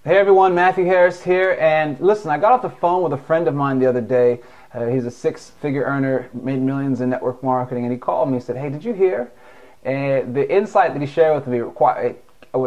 Hey everyone, Matthew Harris here, and listen, I got off the phone with a friend of mine the other day. He's a six-figure earner, made millions in network marketing, and he called me and said, hey, did you hear? And the insight that he shared with me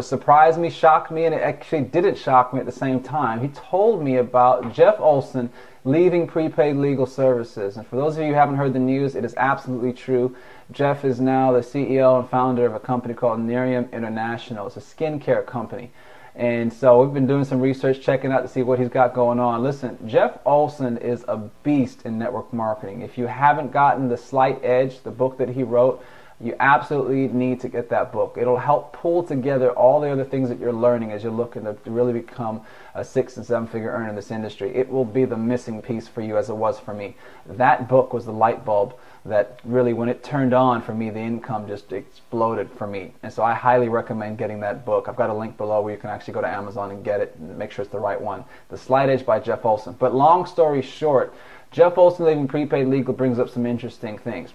surprised me, shocked me, and it actually didn't shock me at the same time. He told me about Jeff Olson leaving Prepaid Legal Services. And for those of you who haven't heard the news, it is absolutely true. Jeff is now the CEO and founder of a company called Nerium International. It's a skincare company. And so we've been doing some research, checking out to see what he's got going on. Listen, Jeff Olson is a beast in network marketing. If you haven't gotten The Slight Edge, the book that he wrote, you absolutely need to get that book. It'll help pull together all the other things that you're learning as you're looking to really become a 6- and 7-figure earner in this industry. It will be the missing piece for you, as it was for me. That book was the light bulb that really, when it turned on for me, the income just exploded for me. And so I highly recommend getting that book. I've got a link below where you can actually go to Amazon and get it and make sure it's the right one. The Slight Edge by Jeff Olson. But long story short, Jeff Olson leaving Prepaid Legal brings up some interesting things.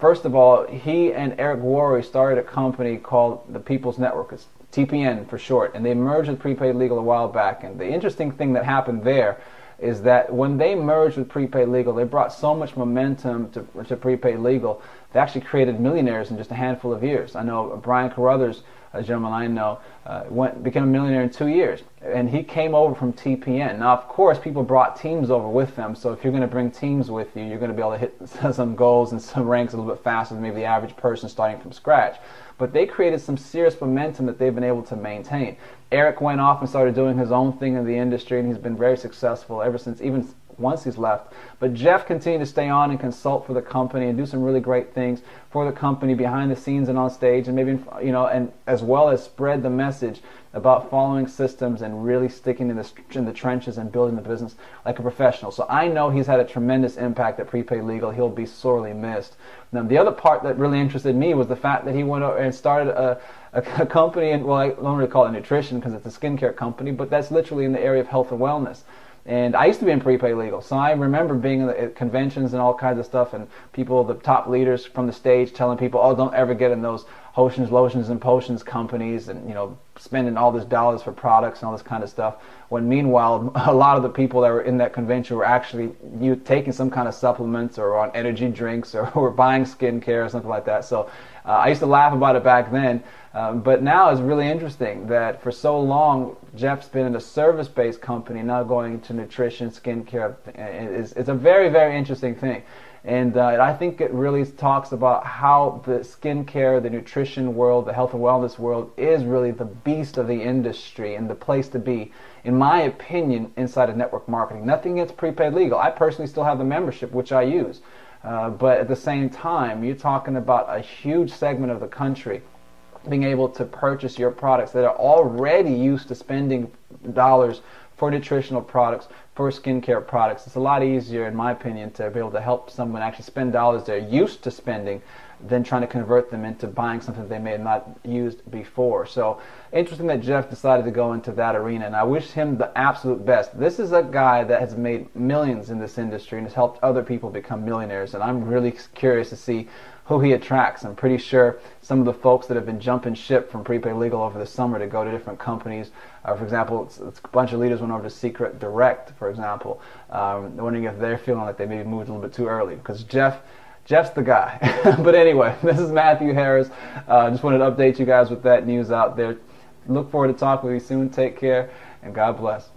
First of all, he and Eric Worre started a company called the People's Network. It's TPN for short, and they merged with Prepaid Legal a while back. And the interesting thing that happened there is that when they merged with Prepaid Legal, they brought so much momentum to Prepaid Legal, they actually created millionaires in just a handful of years. I know Brian Carruthers, a gentleman I know, became a millionaire in 2 years, and he came over from TPN. Now, of course, people brought teams over with them, so if you're going to bring teams with you, you're going to be able to hit some goals and some ranks a little bit faster than maybe the average person starting from scratch. But they created some serious momentum that they've been able to maintain. Eric went off and started doing his own thing in the industry, and he's been very successful ever since, even once he's left. But Jeff continued to stay on and consult for the company and do some really great things for the company behind the scenes and on stage, and maybe, and as well as spread the message about following systems and really sticking in the trenches and building the business like a professional. So I know he's had a tremendous impact at Prepaid Legal. He'll be sorely missed. Now, the other part that really interested me was the fact that he went over and started a company, and well, I don't really call it nutrition because it's a skincare company, but that's literally in the area of health and wellness. And I used to be in Prepaid Legal, so I remember being at conventions and all kinds of stuff, and people, the top leaders from the stage, telling people, "Oh, don't ever get in those oceans, lotions, and potions companies," and spending all this dollars for products and all this kind of stuff. When meanwhile, a lot of the people that were in that convention were actually taking some kind of supplements or on energy drinks or were buying skincare or something like that. So I used to laugh about it back then. But now it's really interesting that for so long, Jeff's been in a service-based company, now going into nutrition, skincare. It's a very, very interesting thing. And I think it really talks about how the skincare, the nutrition world, the health and wellness world is really the beast of the industry and the place to be, in my opinion, inside of network marketing. Nothing against Prepaid Legal. I personally still have the membership, which I use. But at the same time, you're talking about a huge segment of the country being able to purchase your products that are already used to spending dollars for nutritional products, for skincare products. It's a lot easier, in my opinion, to be able to help someone actually spend dollars they're used to spending than trying to convert them into buying something they may have not used before. So interesting that Jeff decided to go into that arena, and I wish him the absolute best. This is a guy that has made millions in this industry and has helped other people become millionaires, and I'm really curious to see who he attracts. I'm pretty sure some of the folks that have been jumping ship from Prepaid Legal over the summer to go to different companies, for example, it's a bunch of leaders went over to Secret Direct, for example, wondering if they're feeling like they maybe moved a little bit too early, because Jeff's the guy. But anyway, this is Matthew Harris. Just wanted to update you guys with that news out there. Look forward to talking with you soon. Take care, and God bless.